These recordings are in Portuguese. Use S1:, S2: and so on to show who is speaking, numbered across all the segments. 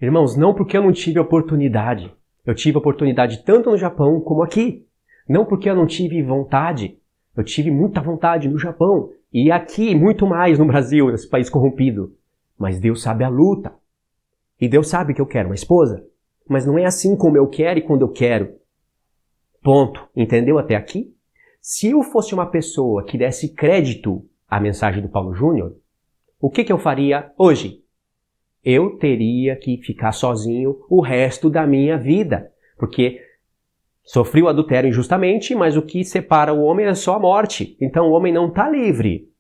S1: Irmãos, não porque eu não tive oportunidade. Eu tive oportunidade tanto no Japão como aqui. Não porque eu não tive vontade. Eu tive muita vontade no Japão. E aqui, muito mais no Brasil, nesse país corrompido. Mas Deus sabe a luta. E Deus sabe que eu quero uma esposa. Mas não é assim como eu quero e quando eu quero. Ponto. Entendeu até aqui? Se eu fosse uma pessoa que desse crédito à mensagem do Paulo Júnior, o que eu faria hoje? Eu teria que ficar sozinho o resto da minha vida. Porque sofri o adultério injustamente, mas o que separa o homem é só a morte. Então o homem não está livre.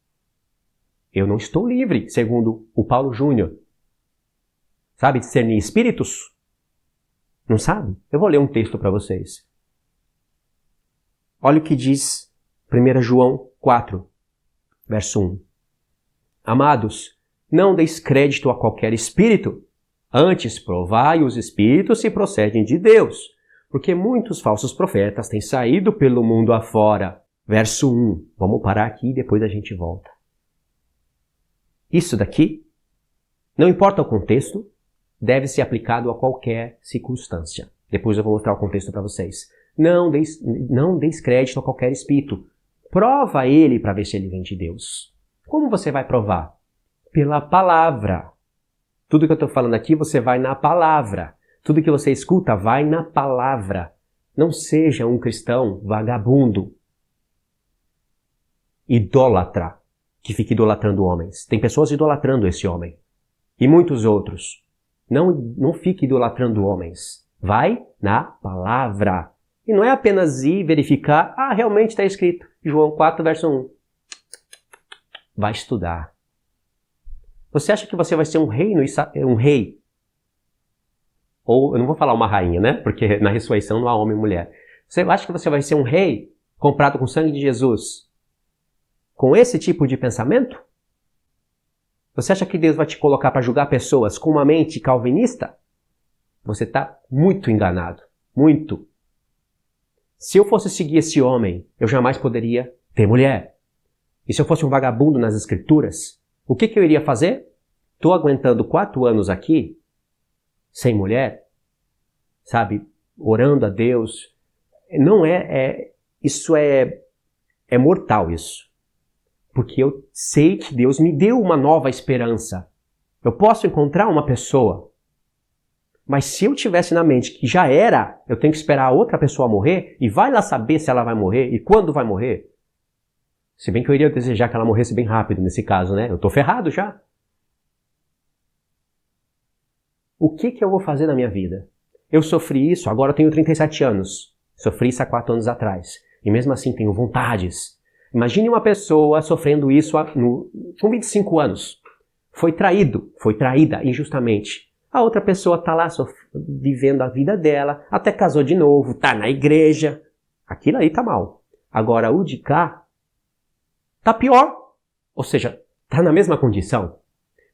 S1: Eu não estou livre, segundo o Paulo Júnior. Sabe discernir espíritos? Não sabe? Eu vou ler um texto para vocês. Olha o que diz 1 João 4, verso 1. Amados, não deis crédito a qualquer espírito. Antes, provai os espíritos se procedem de Deus, porque muitos falsos profetas têm saído pelo mundo afora. Verso 1. Vamos parar aqui e depois a gente volta. Isso daqui, não importa o contexto, deve ser aplicado a qualquer circunstância. Depois eu vou mostrar o contexto para vocês. Não deis crédito a qualquer espírito. Prova ele para ver se ele vem de Deus. Como você vai provar? Pela palavra. Tudo que eu estou falando aqui, você vai na palavra. Tudo que você escuta, vai na palavra. Não seja um cristão vagabundo, idólatra, que fica idolatrando homens. Tem pessoas idolatrando esse homem. E muitos outros. Não fique idolatrando homens. Vai na palavra. E não é apenas ir verificar, realmente está escrito. João 4, verso 1. Vai estudar. Você acha que você vai ser um rei? Um rei? Ou, eu não vou falar uma rainha, né? Porque na ressurreição não há homem e mulher. Você acha que você vai ser um rei comprado com o sangue de Jesus? Com esse tipo de pensamento? Você acha que Deus vai te colocar para julgar pessoas com uma mente calvinista? Você está muito enganado. Muito. Se eu fosse seguir esse homem, eu jamais poderia ter mulher. E se eu fosse um vagabundo nas escrituras, o que eu iria fazer? Estou aguentando 4 anos aqui, sem mulher, sabe? Orando a Deus. Não isso é mortal isso. Porque eu sei que Deus me deu uma nova esperança. Eu posso encontrar uma pessoa. Mas se eu tivesse na mente que já era, eu tenho que esperar a outra pessoa morrer, e vai lá saber se ela vai morrer e quando vai morrer. Se bem que eu iria desejar que ela morresse bem rápido nesse caso, né? Eu tô ferrado já. O que eu vou fazer na minha vida? Eu sofri isso, agora eu tenho 37 anos. Sofri isso há 4 anos atrás. E mesmo assim tenho vontades. Imagine uma pessoa sofrendo isso com 25 anos. Foi traída injustamente. A outra pessoa está lá vivendo a vida dela, até casou de novo, está na igreja. Aquilo aí está mal. Agora o de cá está pior. Ou seja, está na mesma condição.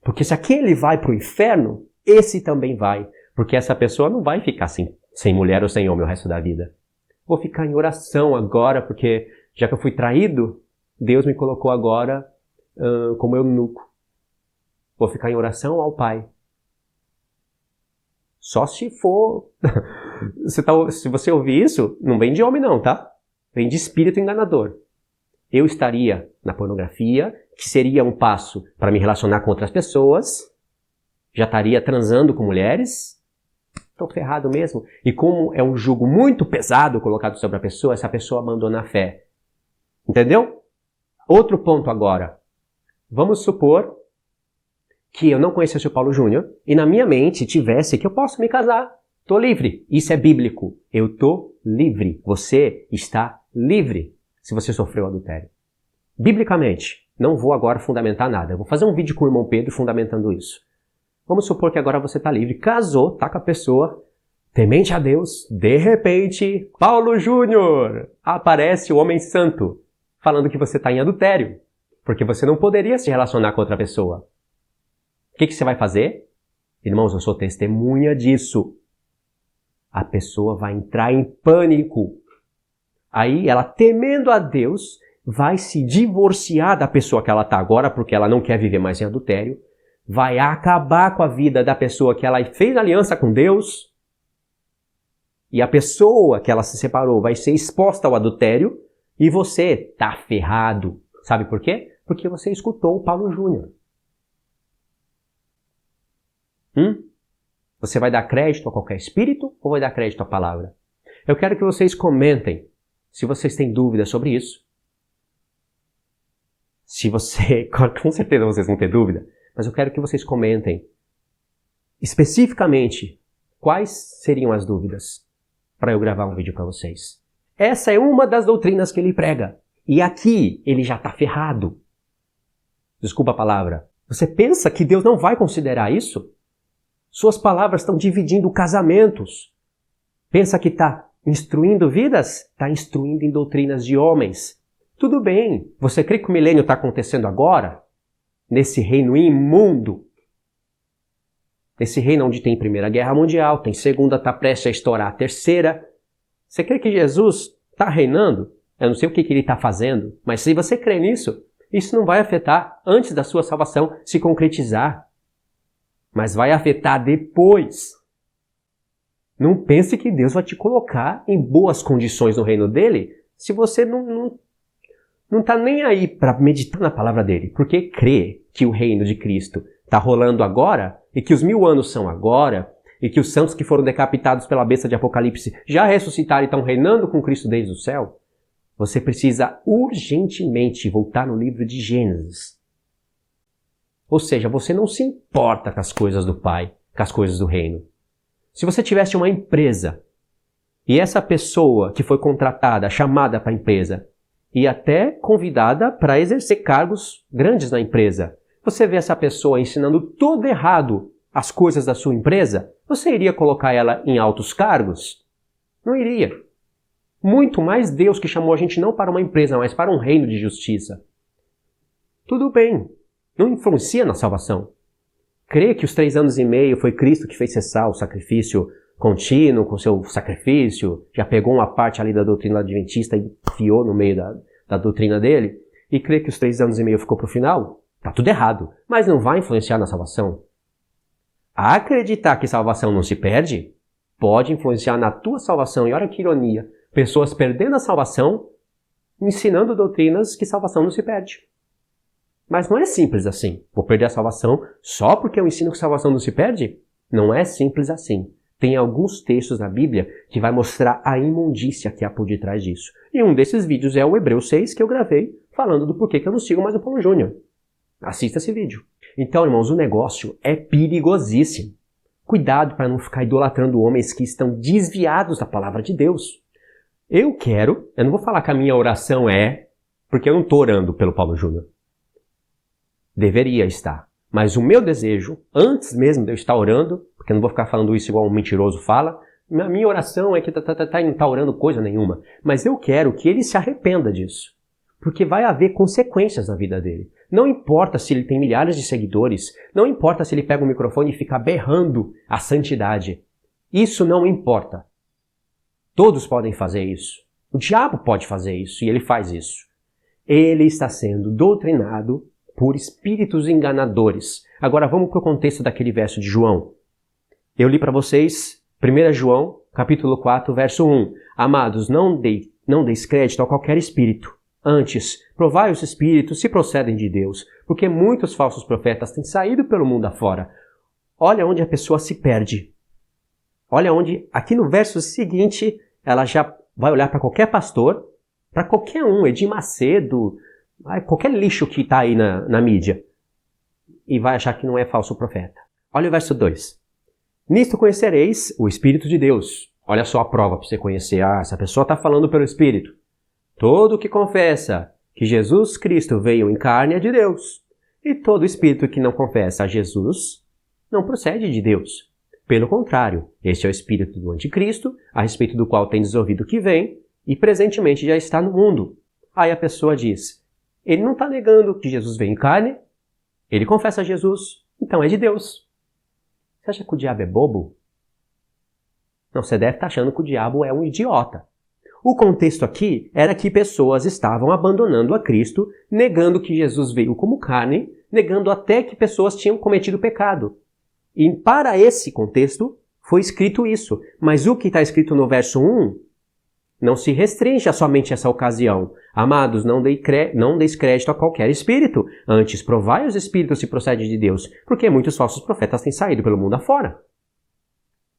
S1: Porque se aquele vai para o inferno, esse também vai. Porque essa pessoa não vai ficar sem mulher ou sem homem o resto da vida. Vou ficar em oração agora, porque já que eu fui traído, Deus me colocou agora como eunuco. Vou ficar em oração ao Pai. Só se for... se você ouvir isso, não vem de homem não, tá? Vem de espírito enganador. Eu estaria na pornografia, que seria um passo para me relacionar com outras pessoas. Já estaria transando com mulheres. Estou ferrado mesmo. E como é um jugo muito pesado colocado sobre a pessoa, essa pessoa abandona a fé. Entendeu? Outro ponto agora. Vamos supor que eu não conhecesse o Paulo Júnior e na minha mente tivesse que eu posso me casar. Estou livre. Isso é bíblico. Eu estou livre. Você está livre se você sofreu adultério. Biblicamente. Não vou agora fundamentar nada. Eu vou fazer um vídeo com o irmão Pedro fundamentando isso. Vamos supor que agora você está livre. Casou, está com a pessoa, temente a Deus. De repente, Paulo Júnior, aparece o homem santo, falando que você está em adultério. Porque você não poderia se relacionar com outra pessoa. O que você vai fazer? Irmãos, eu sou testemunha disso. A pessoa vai entrar em pânico. Aí, ela temendo a Deus, vai se divorciar da pessoa que ela está agora, porque ela não quer viver mais em adultério. vai acabar com a vida da pessoa que ela fez aliança com Deus, e a pessoa que ela se separou vai ser exposta ao adultério, e você tá ferrado. Sabe por quê? Porque você escutou o Paulo Júnior. Você vai dar crédito a qualquer espírito ou vai dar crédito à palavra? Eu quero que vocês comentem se vocês têm dúvidas sobre isso. Com certeza vocês vão ter dúvida, mas eu quero que vocês comentem especificamente quais seriam as dúvidas para eu gravar um vídeo para vocês. Essa é uma das doutrinas que ele prega. E aqui ele já está ferrado. Desculpa a palavra. Você pensa que Deus não vai considerar isso? Suas palavras estão dividindo casamentos. Pensa que está instruindo vidas? Está instruindo em doutrinas de homens. Tudo bem. Você crê que o milênio está acontecendo agora? Nesse reino imundo? Nesse reino onde tem Primeira Guerra Mundial, tem Segunda, está prestes a estourar a Terceira. Você crê que Jesus está reinando? Eu não sei o que ele está fazendo, mas se você crê nisso, isso não vai afetar antes da sua salvação se concretizar. Mas vai afetar depois. Não pense que Deus vai te colocar em boas condições no reino dele se você não está nem aí para meditar na palavra dele. Porque crê que o reino de Cristo está rolando agora e que os 1000 anos são agora e que os santos que foram decapitados pela besta de Apocalipse já ressuscitaram e estão reinando com Cristo desde o céu. Você precisa urgentemente voltar no livro de Gênesis. Ou seja, você não se importa com as coisas do Pai, com as coisas do reino. Se você tivesse uma empresa e essa pessoa que foi contratada, chamada para a empresa e até convidada para exercer cargos grandes na empresa, você vê essa pessoa ensinando tudo errado as coisas da sua empresa, você iria colocar ela em altos cargos? Não iria. Muito mais Deus que chamou a gente não para uma empresa, mas para um reino de justiça. Tudo bem. Não influencia na salvação. Crê que os 3 anos e meio foi Cristo que fez cessar o sacrifício contínuo com seu sacrifício, já pegou uma parte ali da doutrina adventista e enfiou no meio da doutrina dele, e crê que os 3 anos e meio ficou para o final? Tá tudo errado, mas não vai influenciar na salvação. Acreditar que salvação não se perde pode influenciar na tua salvação, e olha que ironia, pessoas perdendo a salvação, ensinando doutrinas que salvação não se perde. Mas não é simples assim. Vou perder a salvação só porque eu ensino que salvação não se perde? Não é simples assim. Tem alguns textos na Bíblia que vai mostrar a imundícia que há por detrás disso. E um desses vídeos é o Hebreus 6 que eu gravei falando do porquê que eu não sigo mais o Paulo Júnior. Assista esse vídeo. Então, irmãos, o negócio é perigosíssimo. Cuidado para não ficar idolatrando homens que estão desviados da palavra de Deus. Eu não vou falar que a minha oração porque eu não estou orando pelo Paulo Júnior. Deveria estar. Mas o meu desejo, antes mesmo de eu estar orando, porque eu não vou ficar falando isso igual um mentiroso fala, a minha oração é que não está orando coisa nenhuma. Mas eu quero que ele se arrependa disso. Porque vai haver consequências na vida dele. Não importa se ele tem milhares de seguidores, não importa se ele pega o microfone e fica berrando a santidade. Isso não importa. Todos podem fazer isso. O diabo pode fazer isso e ele faz isso. Ele está sendo doutrinado por espíritos enganadores. Agora vamos para o contexto daquele verso de João. Eu li para vocês 1 João, capítulo 4, verso 1. Amados, não deis crédito a qualquer espírito. Antes, provai os espíritos se procedem de Deus, porque muitos falsos profetas têm saído pelo mundo afora. Olha onde a pessoa se perde. Olha onde, aqui no verso seguinte, ela já vai olhar para qualquer pastor, para qualquer um, Edir Macedo, qualquer lixo que está aí na mídia, e vai achar que não é falso profeta. Olha o verso 2. Nisto conhecereis o Espírito de Deus. Olha só a prova para você conhecer. Essa pessoa está falando pelo Espírito. Todo que confessa que Jesus Cristo veio em carne é de Deus. E todo espírito que não confessa a Jesus não procede de Deus. Pelo contrário, este é o espírito do anticristo, a respeito do qual tendes ouvido que vem, e presentemente já está no mundo. Aí a pessoa diz, ele não está negando que Jesus veio em carne, ele confessa a Jesus, então é de Deus. Você acha que o diabo é bobo? Não, você deve estar achando que o diabo é um idiota. O contexto aqui era que pessoas estavam abandonando a Cristo, negando que Jesus veio como carne, negando até que pessoas tinham cometido pecado. E para esse contexto foi escrito isso. Mas o que está escrito no verso 1 não se restringe a somente essa ocasião. Amados, não deis crédito a qualquer espírito. Antes, provai os espíritos se procede de Deus, porque muitos falsos profetas têm saído pelo mundo afora.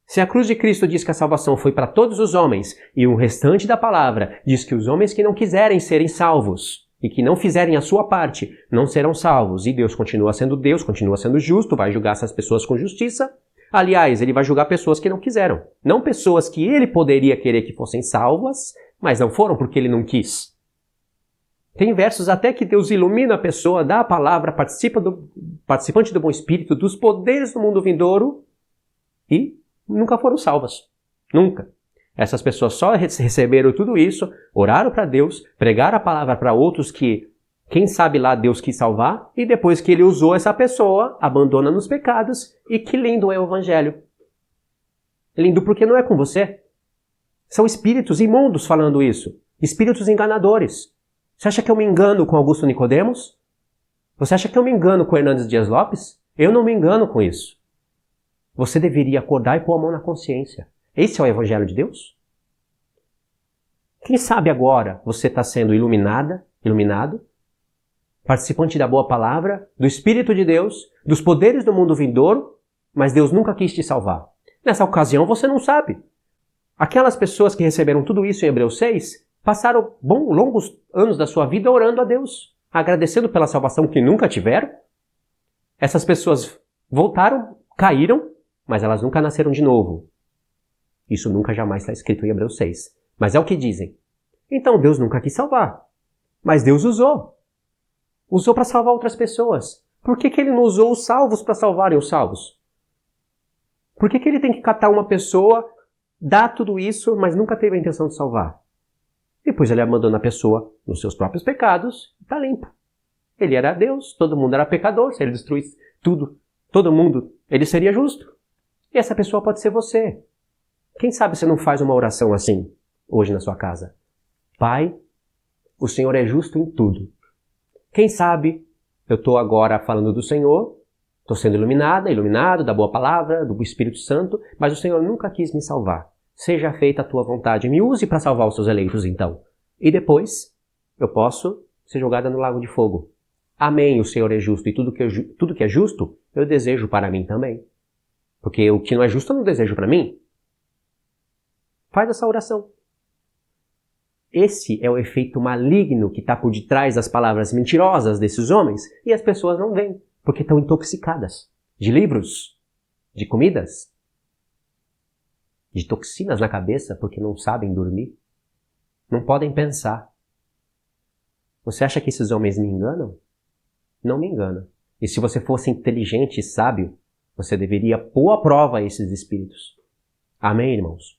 S1: Se a cruz de Cristo diz que a salvação foi para todos os homens, e o restante da palavra diz que os homens que não quiserem serem salvos, e que não fizerem a sua parte, não serão salvos, e Deus, continua sendo justo, vai julgar essas pessoas com justiça. Aliás, ele vai julgar pessoas que não quiseram. Não pessoas que ele poderia querer que fossem salvas, mas não foram porque ele não quis. Tem versos até que Deus ilumina a pessoa, dá a palavra, participante do bom espírito, dos poderes do mundo vindouro, e nunca foram salvas. Nunca. Essas pessoas só receberam tudo isso, oraram para Deus, pregaram a palavra para outros que, quem sabe lá, Deus quis salvar, e depois que ele usou essa pessoa, abandona nos pecados, e que lindo é o Evangelho. Lindo porque não é com você. São espíritos imundos falando isso. Espíritos enganadores. Você acha que eu me engano com Augusto Nicodemos? Você acha que eu me engano com Hernandes Dias Lopes? Eu não me engano com isso. Você deveria acordar e pôr a mão na consciência. Esse é o Evangelho de Deus? Quem sabe agora você está sendo iluminado, participante da boa palavra, do Espírito de Deus, dos poderes do mundo vindouro, mas Deus nunca quis te salvar. Nessa ocasião você não sabe. Aquelas pessoas que receberam tudo isso em Hebreus 6 passaram longos anos da sua vida orando a Deus, agradecendo pela salvação que nunca tiveram. Essas pessoas voltaram, caíram, mas elas nunca nasceram de novo. Isso nunca jamais está escrito em Hebreus 6. Mas é o que dizem. Então Deus nunca quis salvar. Mas Deus usou. Usou para salvar outras pessoas. Por que ele não usou os salvos para salvarem os salvos? Por que ele tem que catar uma pessoa, dar tudo isso, mas nunca teve a intenção de salvar? Depois ele abandona a pessoa nos seus próprios pecados e está limpo. Ele era Deus, todo mundo era pecador. Se ele destruísse tudo, todo mundo, ele seria justo. E essa pessoa pode ser você. Quem sabe você não faz uma oração assim, hoje na sua casa? Pai, o Senhor é justo em tudo. Quem sabe eu estou agora falando do Senhor, estou sendo iluminado da boa palavra, do Espírito Santo, mas o Senhor nunca quis me salvar. Seja feita a tua vontade. Me use para salvar os seus eleitos, então. E depois, eu posso ser jogada no lago de fogo. Amém, o Senhor é justo, e tudo que é justo, eu desejo para mim também. Porque o que não é justo, eu não desejo para mim. Faz essa oração. Esse é o efeito maligno que está por detrás das palavras mentirosas desses homens, e as pessoas não veem, porque estão intoxicadas de livros, de comidas, de toxinas na cabeça, porque não sabem dormir, não podem pensar. Você acha que esses homens me enganam? Não me enganam. E se você fosse inteligente e sábio, você deveria pôr à prova esses espíritos. Amém, irmãos?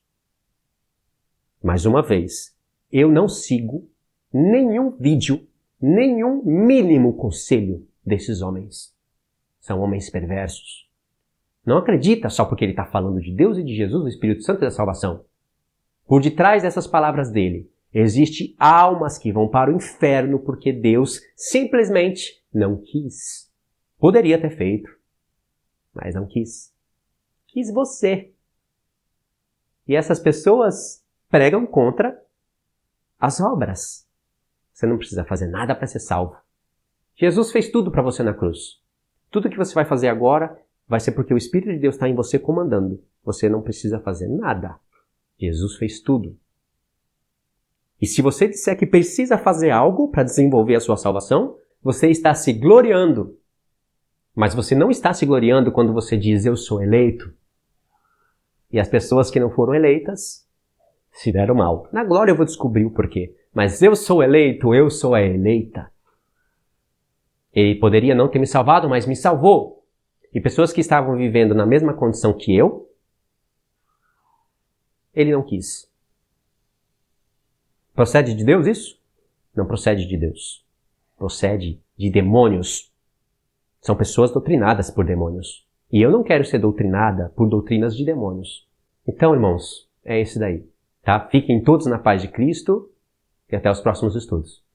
S1: Mais uma vez, eu não sigo nenhum vídeo, nenhum mínimo conselho desses homens. São homens perversos. Não acredita só porque ele está falando de Deus e de Jesus, do Espírito Santo e da salvação. Por detrás dessas palavras dele, existem almas que vão para o inferno porque Deus simplesmente não quis. Poderia ter feito, mas não quis. Quis você. E essas pessoas pregam contra as obras. Você não precisa fazer nada para ser salvo. Jesus fez tudo para você na cruz. Tudo que você vai fazer agora vai ser porque o Espírito de Deus está em você comandando. Você não precisa fazer nada. Jesus fez tudo. E se você disser que precisa fazer algo para desenvolver a sua salvação, você está se gloriando. Mas você não está se gloriando quando você diz, eu sou eleito. E as pessoas que não foram eleitas se deram mal. Na glória eu vou descobrir o porquê. Mas eu sou eleito, eu sou a eleita. Ele poderia não ter me salvado, mas me salvou. E pessoas que estavam vivendo na mesma condição que eu, ele não quis. Procede de Deus isso? Não procede de Deus. Procede de demônios. São pessoas doutrinadas por demônios. E eu não quero ser doutrinada por doutrinas de demônios. Então, irmãos, é esse daí. Tá? Fiquem todos na paz de Cristo e até os próximos estudos.